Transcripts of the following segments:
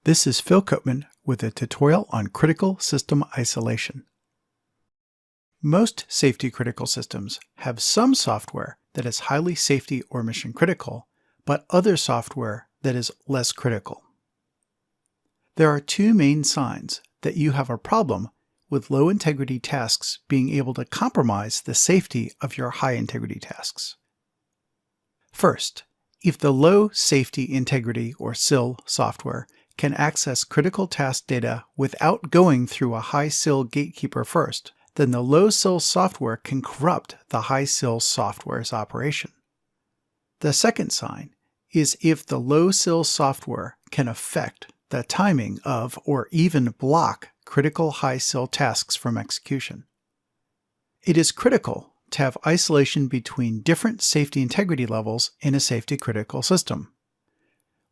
This is Phil Coatman with a tutorial on critical system isolation. Most safety-critical systems have some software that is highly safety or mission critical, but other software that is less critical. There are two main signs that you have a problem with low-integrity tasks being able to compromise the safety of your high-integrity tasks. First, if the low safety integrity or SIL software can access critical task data without going through a high SIL gatekeeper first, then the low SIL software can corrupt the high SIL software's operation. The second sign is if the low SIL software can affect the timing of or even block critical high SIL tasks from execution. It is critical to have isolation between different safety integrity levels in a safety-critical system.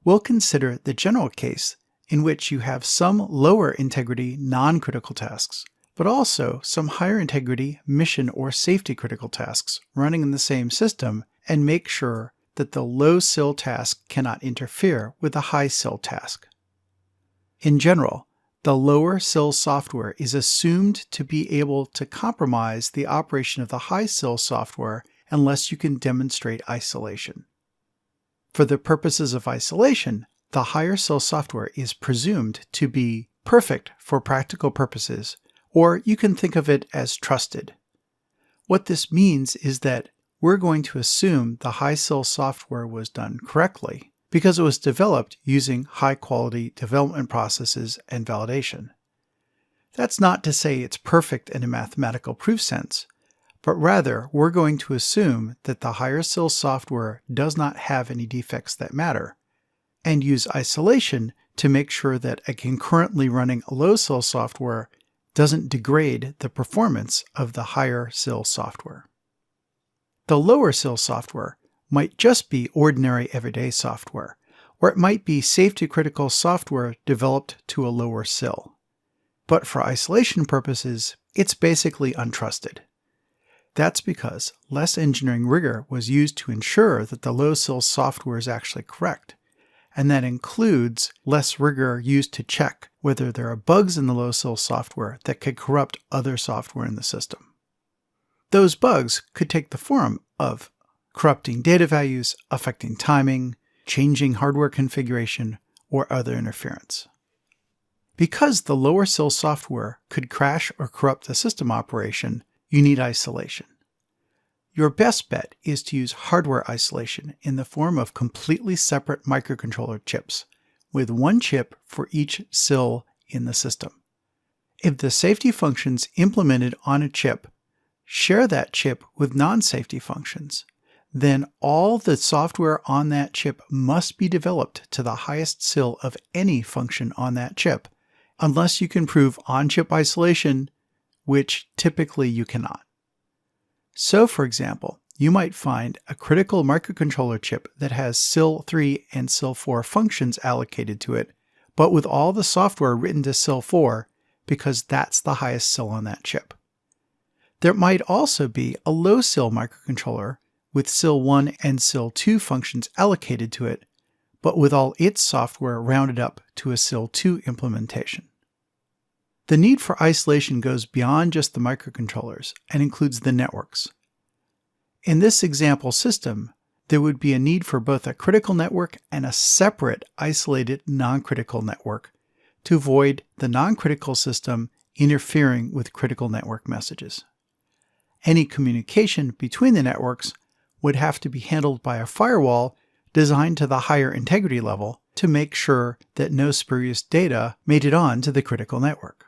We'll consider the general case in which you have some lower integrity non-critical tasks, but also some higher integrity mission or safety critical tasks running in the same system, and make sure that the low SIL task cannot interfere with the high SIL task. In general, the lower SIL software is assumed to be able to compromise the operation of the high SIL software unless you can demonstrate isolation. For the purposes of isolation, the higher SIL software is presumed to be perfect for practical purposes, or you can think of it as trusted. What this means is that we're going to assume the high SIL software was done correctly because it was developed using high-quality development processes and validation. That's not to say it's perfect in a mathematical proof sense, but rather we're going to assume that the higher SIL software does not have any defects that matter, and use isolation to make sure that a concurrently running low SIL software doesn't degrade the performance of the higher SIL software. The lower SIL software might just be ordinary everyday software, or it might be safety-critical software developed to a lower SIL. But for isolation purposes, it's basically untrusted. That's because less engineering rigor was used to ensure that the low SIL software is actually correct, and that includes less rigor used to check whether there are bugs in the low SIL software that could corrupt other software in the system. Those bugs could take the form of corrupting data values, affecting timing, changing hardware configuration, or other interference. Because the lower SIL software could crash or corrupt the system operation, you need isolation. Your best bet is to use hardware isolation in the form of completely separate microcontroller chips, with one chip for each SIL in the system. If the safety functions implemented on a chip share that chip with non-safety functions, then all the software on that chip must be developed to the highest SIL of any function on that chip, unless you can prove on-chip isolation, which typically you cannot. So, for example, you might find a critical microcontroller chip that has SIL 3 and SIL 4 functions allocated to it, but with all the software written to SIL 4 because that's the highest SIL on that chip. There might also be a low SIL microcontroller with SIL 1 and SIL 2 functions allocated to it, but with all its software rounded up to a SIL 2 implementation. The need for isolation goes beyond just the microcontrollers and includes the networks. In this example system, there would be a need for both a critical network and a separate isolated non-critical network to avoid the non-critical system interfering with critical network messages. Any communication between the networks would have to be handled by a firewall designed to the higher integrity level to make sure that no spurious data made it on to the critical network.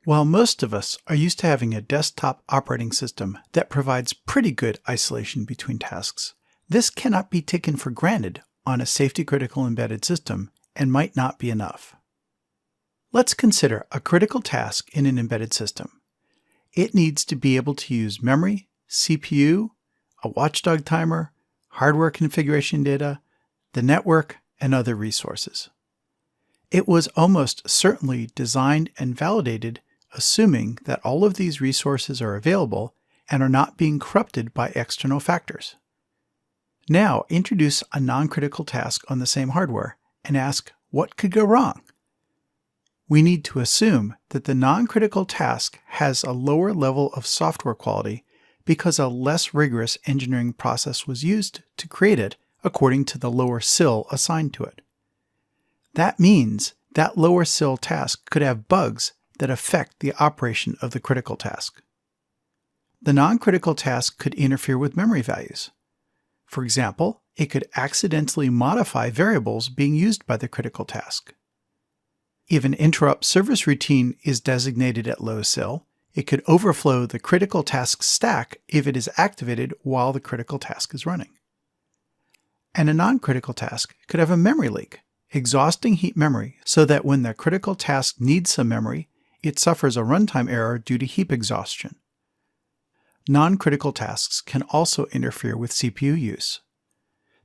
While most of us are used to having a desktop operating system that provides pretty good isolation between tasks, this cannot be taken for granted on a safety-critical embedded system and might not be enough. Let's consider a critical task in an embedded system. It needs to be able to use memory, CPU, a watchdog timer, hardware configuration data, the network, and other resources. It was almost certainly designed and validated assuming that all of these resources are available and are not being corrupted by external factors. Now introduce a non-critical task on the same hardware and ask what could go wrong. We need to assume that the non-critical task has a lower level of software quality because a less rigorous engineering process was used to create it according to the lower sill assigned to it. That means that lower sill task could have bugs that affect the operation of the critical task. The non-critical task could interfere with memory values. For example, it could accidentally modify variables being used by the critical task. If an interrupt service routine is designated at low sill, it could overflow the critical task stack if it is activated while the critical task is running. And a non-critical task could have a memory leak, exhausting heap memory so that when the critical task needs some memory, it suffers a runtime error due to heap exhaustion. Non-critical tasks can also interfere with CPU use.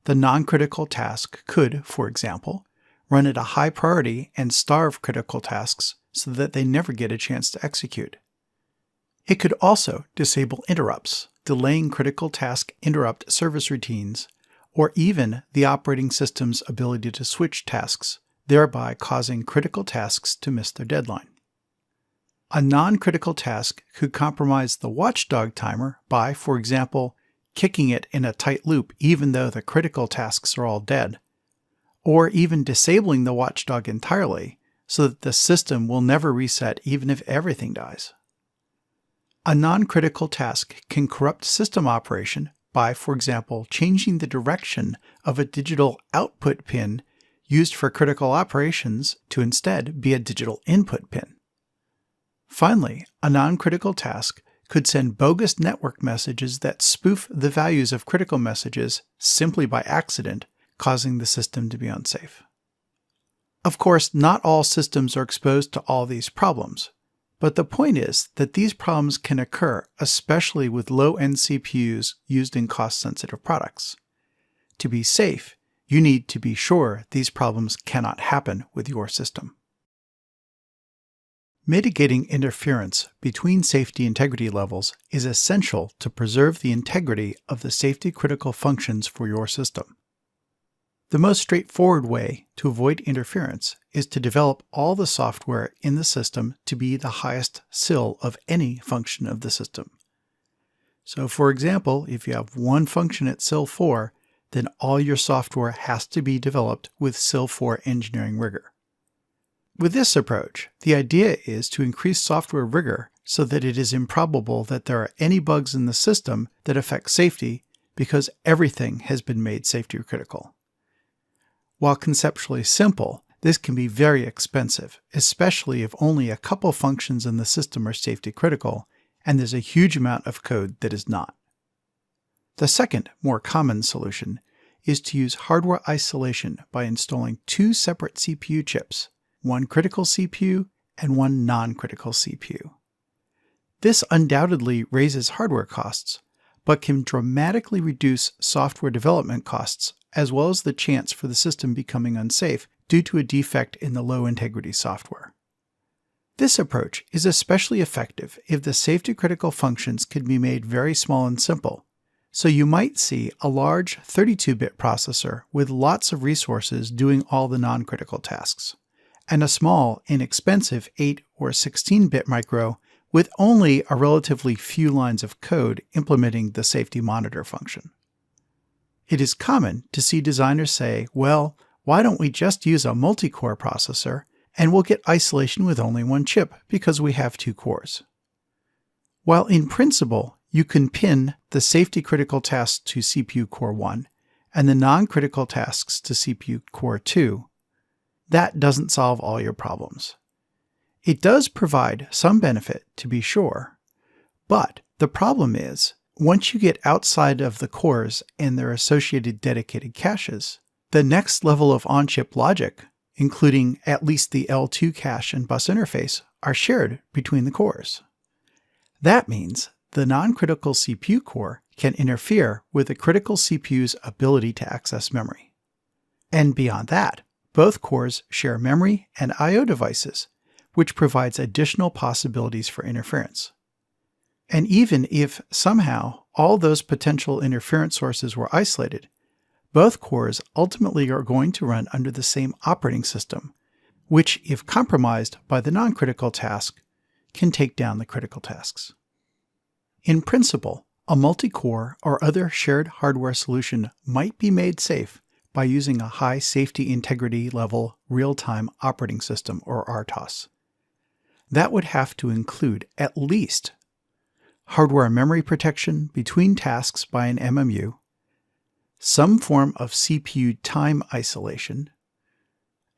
The non-critical task could, for example, run at a high priority and starve critical tasks so that they never get a chance to execute. It could also disable interrupts, delaying critical task interrupt service routines, or even the operating system's ability to switch tasks, thereby causing critical tasks to miss their deadline. A non-critical task could compromise the watchdog timer by, for example, kicking it in a tight loop even though the critical tasks are all dead, or even disabling the watchdog entirely so that the system will never reset even if everything dies. A non-critical task can corrupt system operation by, for example, changing the direction of a digital output pin used for critical operations to instead be a digital input pin. Finally, a non-critical task could send bogus network messages that spoof the values of critical messages simply by accident, causing the system to be unsafe. Of course, not all systems are exposed to all these problems, but the point is that these problems can occur, especially with low-end CPUs used in cost-sensitive products. To be safe, you need to be sure these problems cannot happen with your system. Mitigating interference between safety integrity levels is essential to preserve the integrity of the safety-critical functions for your system. The most straightforward way to avoid interference is to develop all the software in the system to be the highest sill of any function of the system. So for example, if you have one function at sill 4, then all your software has to be developed with sill 4 engineering rigor. With this approach, the idea is to increase software rigor so that it is improbable that there are any bugs in the system that affect safety because everything has been made safety critical. While conceptually simple, this can be very expensive, especially if only a couple functions in the system are safety critical and there's a huge amount of code that is not. The second, more common solution is to use hardware isolation by installing two separate CPU chips, one critical CPU and one non-critical CPU. This undoubtedly raises hardware costs, but can dramatically reduce software development costs as well as the chance for the system becoming unsafe due to a defect in the low-integrity software. This approach is especially effective if the safety-critical functions can be made very small and simple, so you might see a large 32-bit processor with lots of resources doing all the non-critical tasks, and a small, inexpensive 8 or 16-bit micro with only a relatively few lines of code implementing the safety monitor function. It is common to see designers say, well, why don't we just use a multi-core processor and we'll get isolation with only one chip because we have 2 cores. While in principle, you can pin the safety-critical tasks to CPU core 1 and the non-critical tasks to CPU core 2, that doesn't solve all your problems. It does provide some benefit, to be sure, but the problem is, once you get outside of the cores and their associated dedicated caches, the next level of on-chip logic, including at least the L2 cache and bus interface, are shared between the cores. That means the non-critical CPU core can interfere with the critical CPU's ability to access memory. And beyond that, both cores share memory and I/O devices, which provides additional possibilities for interference. And even if somehow all those potential interference sources were isolated, Both cores ultimately are going to run under the same operating system, which, if compromised by the non-critical task, can take down the critical tasks. In principle, a multi-core or other shared hardware solution might be made safe by using a high safety integrity level real-time operating system or RTOS. That would have to include at least hardware memory protection between tasks by an MMU, some form of CPU time isolation,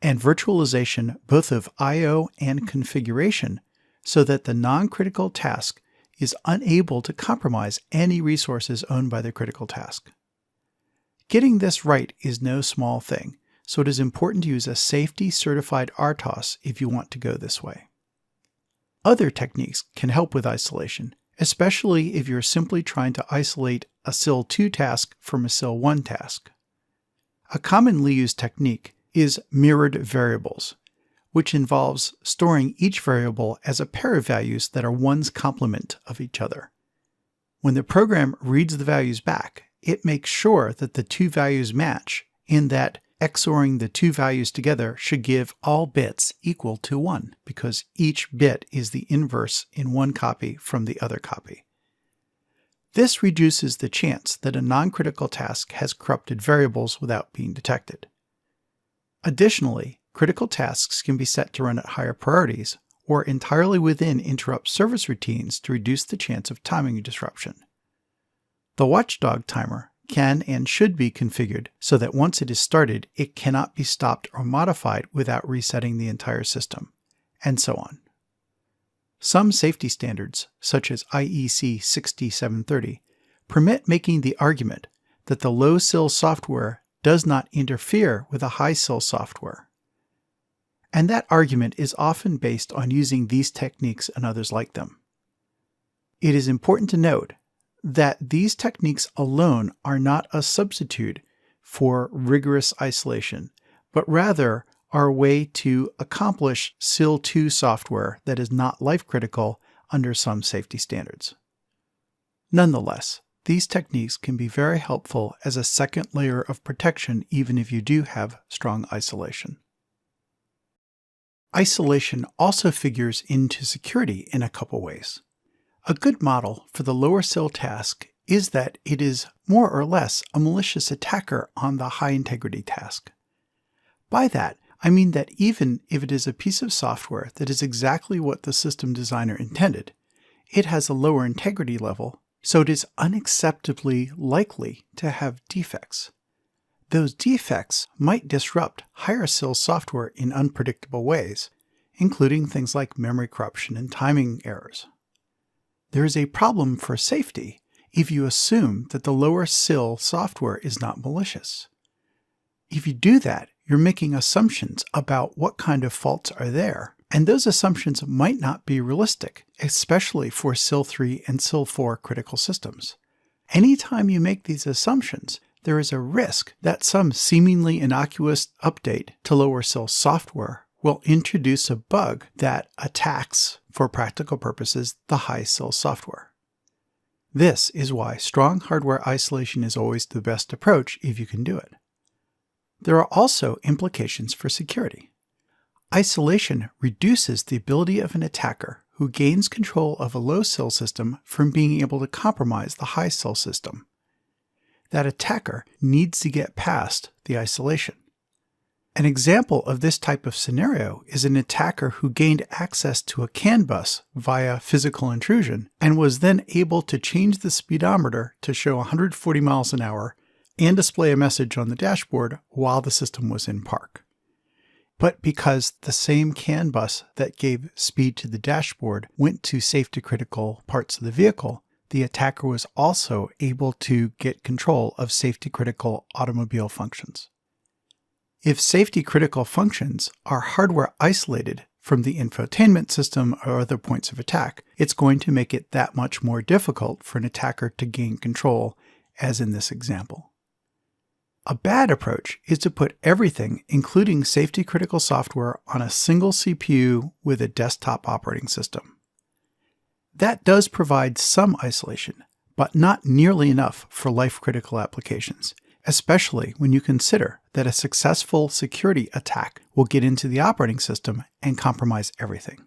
and virtualization both of I/O and configuration so that the non-critical task is unable to compromise any resources owned by the critical task. Getting this right is no small thing, so it is important to use a safety-certified RTOS if you want to go this way. Other techniques can help with isolation, especially if you're simply trying to isolate a SIL2 task from a SIL1 task. A commonly used technique is mirrored variables, which involves storing each variable as a pair of values that are one's complement of each other. When the program reads the values back, it makes sure that the two values match in that XORing the two values together should give all bits equal to 1 because each bit is the inverse in one copy from the other copy. This reduces the chance that a non-critical task has corrupted variables without being detected. Additionally, critical tasks can be set to run at higher priorities or entirely within interrupt service routines to reduce the chance of timing disruption. The watchdog timer can and should be configured so that once it is started, it cannot be stopped or modified without resetting the entire system, and so on. Some safety standards, such as IEC 60730, permit making the argument that the low-SIL software does not interfere with a high-SIL software. And that argument is often based on using these techniques and others like them. It is important to note that these techniques alone are not a substitute for rigorous isolation, but rather are a way to accomplish SIL2 software that is not life-critical under some safety standards. Nonetheless, these techniques can be very helpful as a second layer of protection even if you do have strong isolation. Isolation also figures into security in a couple ways. A good model for the lower SIL task is that it is more or less a malicious attacker on the high-integrity task. By that, I mean that even if it is a piece of software that is exactly what the system designer intended, it has a lower integrity level, so it is unacceptably likely to have defects. Those defects might disrupt higher SIL software in unpredictable ways, including things like memory corruption and timing errors. There is a problem for safety if you assume that the lower SIL software is not malicious. If you do that, you're making assumptions about what kind of faults are there, and those assumptions might not be realistic, especially for SIL3 and SIL4 critical systems. Anytime you make these assumptions, there is a risk that some seemingly innocuous update to lower SIL software will introduce a bug that attacks, for practical purposes, the high SIL software. This is why strong hardware isolation is always the best approach if you can do it. There are also implications for security. Isolation reduces the ability of an attacker who gains control of a low SIL system from being able to compromise the high SIL system. That attacker needs to get past the isolation. An example of this type of scenario is an attacker who gained access to a CAN bus via physical intrusion and was then able to change the speedometer to show 140 miles an hour and display a message on the dashboard while the system was in park. But because the same CAN bus that gave speed to the dashboard went to safety-critical parts of the vehicle, the attacker was also able to get control of safety-critical automobile functions. If safety-critical functions are hardware isolated from the infotainment system or other points of attack, it's going to make it that much more difficult for an attacker to gain control, as in this example. A bad approach is to put everything, including safety-critical software, on a single CPU with a desktop operating system. That does provide some isolation, but not nearly enough for life-critical applications, especially when you consider that a successful security attack will get into the operating system and compromise everything.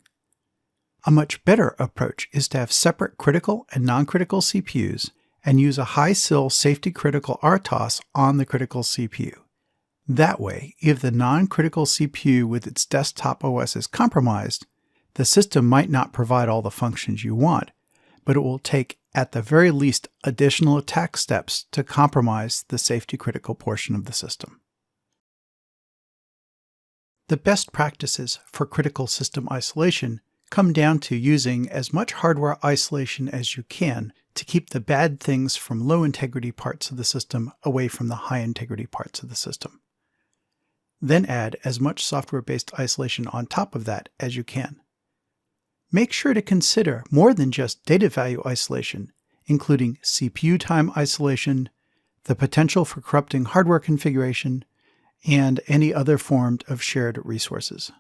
A much better approach is to have separate critical and non-critical CPUs and use a high-SIL safety-critical RTOS on the critical CPU. That way, if the non-critical CPU with its desktop OS is compromised, the system might not provide all the functions you want, but it will take, at the very least, additional attack steps to compromise the safety-critical portion of the system. The best practices for critical system isolation come down to using as much hardware isolation as you can to keep the bad things from low-integrity parts of the system away from the high-integrity parts of the system. Then add as much software-based isolation on top of that as you can. Make sure to consider more than just data value isolation, including CPU time isolation, the potential for corrupting hardware configuration, and any other form of shared resources.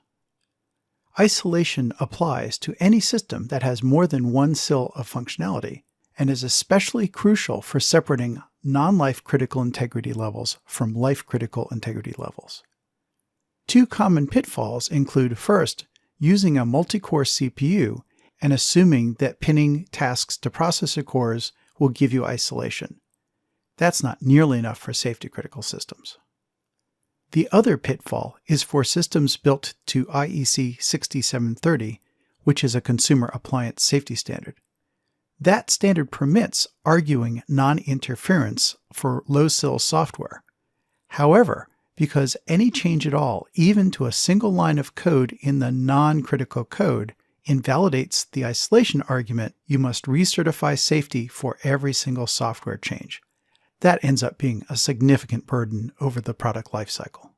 Isolation applies to any system that has more than one SIL of functionality and is especially crucial for separating non-life critical integrity levels from life critical integrity levels. Two common pitfalls include, first, using a multi-core CPU and assuming that pinning tasks to processor cores will give you isolation. That's not nearly enough for safety-critical systems. The other pitfall is for systems built to IEC 6730, which is a consumer appliance safety standard. That standard permits arguing non-interference for low-SIL software. However, because any change at all, even to a single line of code in the non-critical code, invalidates the isolation argument, you must recertify safety for every single software change. That ends up being a significant burden over the product lifecycle.